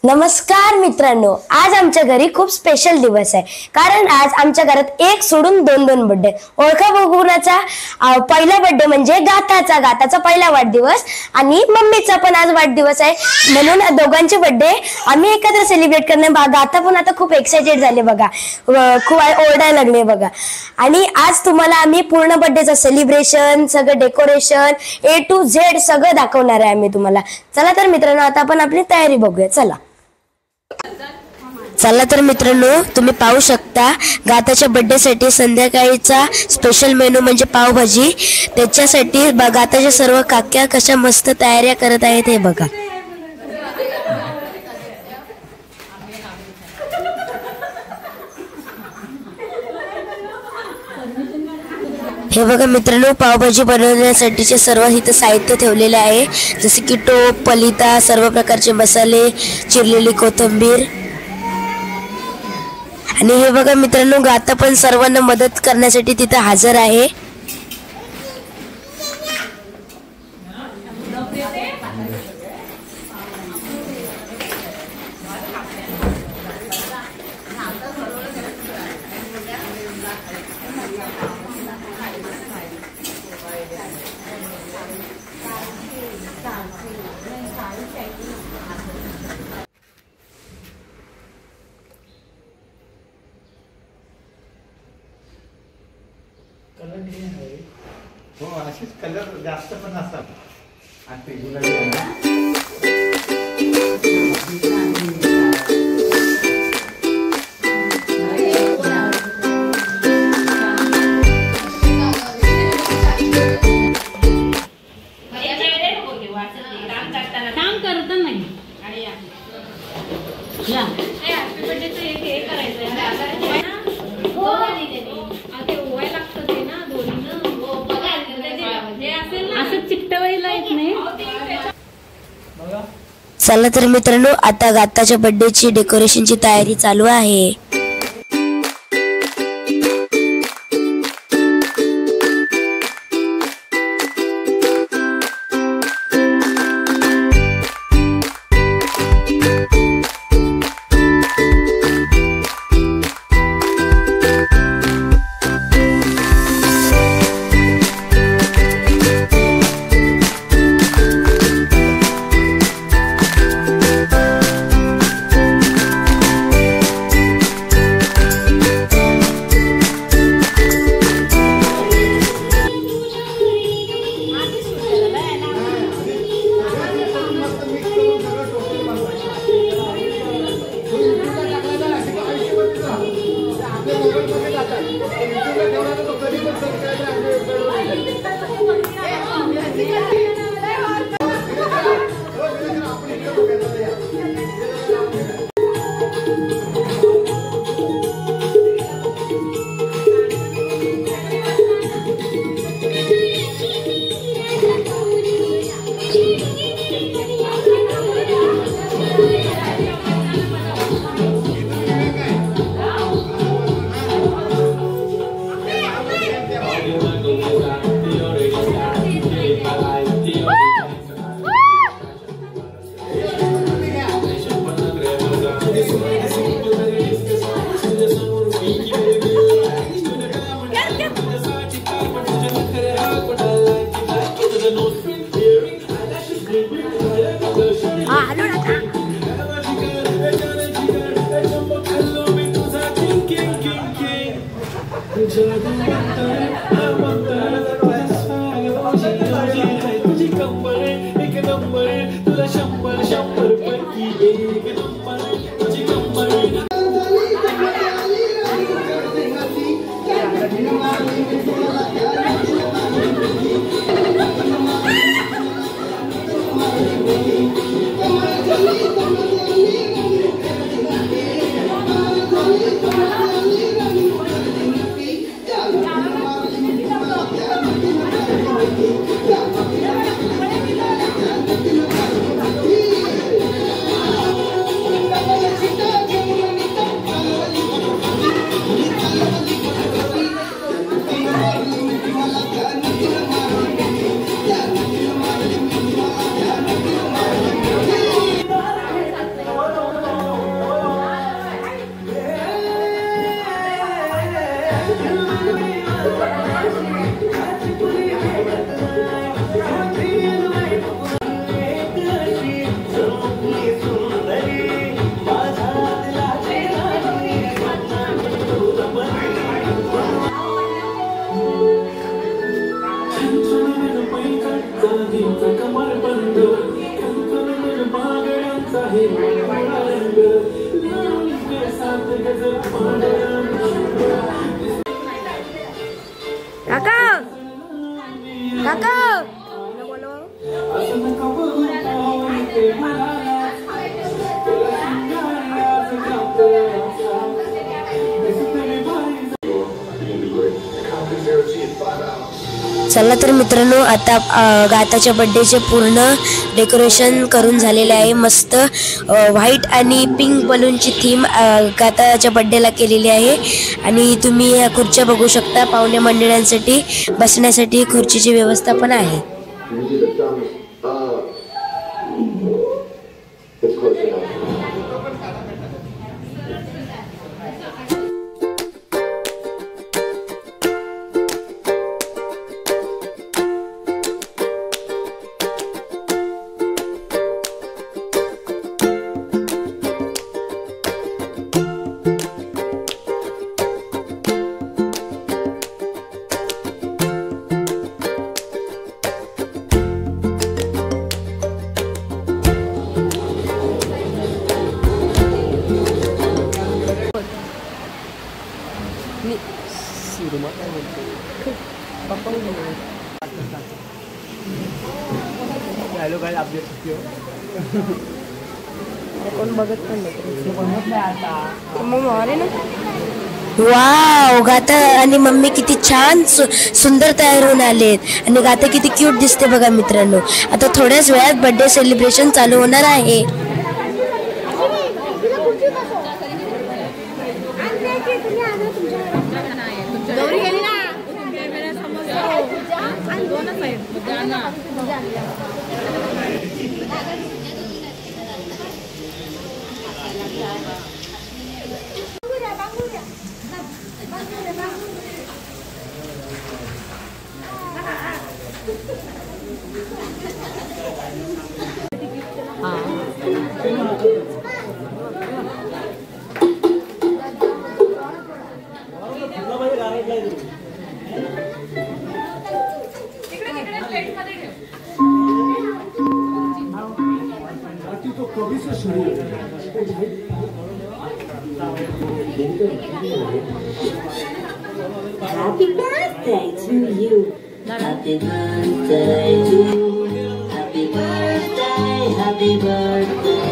नमस्कार मित्रांनो, आज आमच्या घरी खूप स्पेशल दिवस आहे. कारण आज आमच्या घरात एक सोडून दोन बर्थडे. ओळखा बघूनाचा पहिला बर्थडे म्हणजे गाताचा पहिला वाढदिवस आणि मम्मीचा पण आज वाढदिवस आहे. म्हणून दोघांचे बर्थडे आम्ही एकत्र सेलिब्रेट करणार. गाता पण आता खूप एक्साइटेड झाले बघा, खूप ओरडायला लागले बघा. आणि आज तुम्हाला आम्ही पूर्ण बर्थडेचं सेलिब्रेशन, सगळं डेकोरेशन A to Z सगळं दाखवणार आहे आम्ही तुम्हाला. चला तर मित्रांनो, आता आपण आपली तयारी बघूया. चला तर मित्रांनो, तुम्ही पाहू शकता गाताच्या बर्थडे साठी संध्याकाळीचा स्पेशल मेनू म्हणजे पावभाजी. त्याच्यासाठी गाताच्या सर्व काक्या कशा मस्त तयाऱ्या करत आहेत हे बघा. हे बघा मित्रांनो, पावभाजी बनवण्यासाठीचे सर्व इथं साहित्य ठेवलेले आहे, जसे की टोप, पलिता, सर्व प्रकारचे मसाले, चिरलेली कोथिंबीर. आणि हे बघा मित्रांनो, गाता पण सर्वांना मदत करण्यासाठी तिथे हजर आहे. कलर ग्रीन आहे हो, असेच कलर जास्त पण असतात. आणि ते गुलाबी आहे ना, काम करत नाही. हॅपी बर्थडेचं एक करायचं असं चिकटवायला येत नाही. चला तर मित्रांनो, आता गाताच्या बर्थडेची डेकोरेशनची तयारी चालू आहे. काका काका चला तर मित्रांनो, आता गाताच्या बर्थडेचे पूर्ण डेकोरेशन करून झालेले आहे. मस्त व्हाईट आणि पिंक बलूनची थीम गाताच्या बर्थडेला केलेली आहे. आणि तुम्ही ह्या खुर्च्या बघू शकता. पाहुणे मंडळांसाठी बसण्यासाठी खुर्चीची व्यवस्था पण आहे. हॅलो काय अपडेट कोण बघत पण नाही. वाव, गाता आणि मम्मी किती छान सुंदर तयार होऊन आलेत. आणि गाता किती क्यूट दिसते बघा मित्रांनो. आता थोड्याच वेळात बर्थडे सेलिब्रेशन चालू होणार आहे. Happy birthday to you. Happy birthday to you. Happy birthday, happy birthday.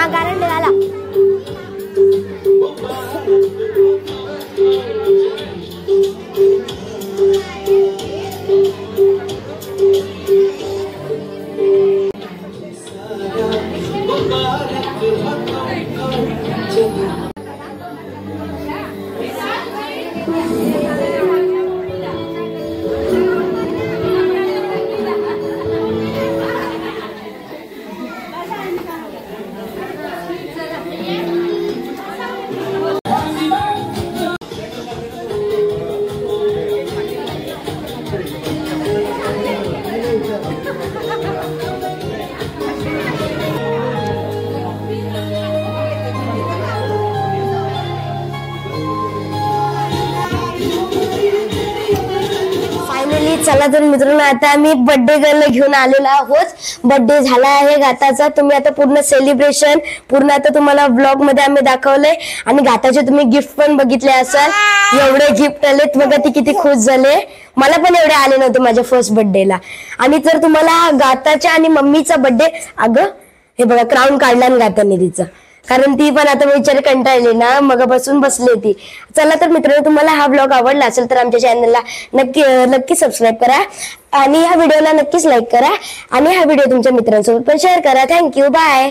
हा कारण झाला. चला तर मित्रांनो, आता आम्ही बर्थडे गर्लला घेऊन आलेलो आहोत. बर्थडे झाला आहे गाताचा. तुम्ही आता पूर्ण सेलिब्रेशन पूर्ण आता तुम्हाला ब्लॉग मध्ये आम्ही दाखवलंय आणि गाताचे तुम्ही गिफ्ट पण बघितले असाल. एवढे गिफ्ट आलेत बघा, ती किती खुश झाले. मला पण एवढे आले नव्हते माझ्या फर्स्ट बर्थडेला. आणि जर तुम्हाला गाताच्या आणि मम्मीचा बर्थडे, अगं हे बघा क्राऊन काढला ना गाताने तिचा, कारण ती पण आता विचार कंटाळली ना, मगापासून बसली ती. चला तर मित्रांनो, तुम्हाला हा ब्लॉग आवडला असेल तर आमच्या चॅनलला नक्की सबस्क्राईब करा आणि ह्या व्हिडिओला नक्कीच लाईक करा आणि हा व्हिडिओ तुमच्या मित्रांसोबत पण शेअर करा. Thank you, bye.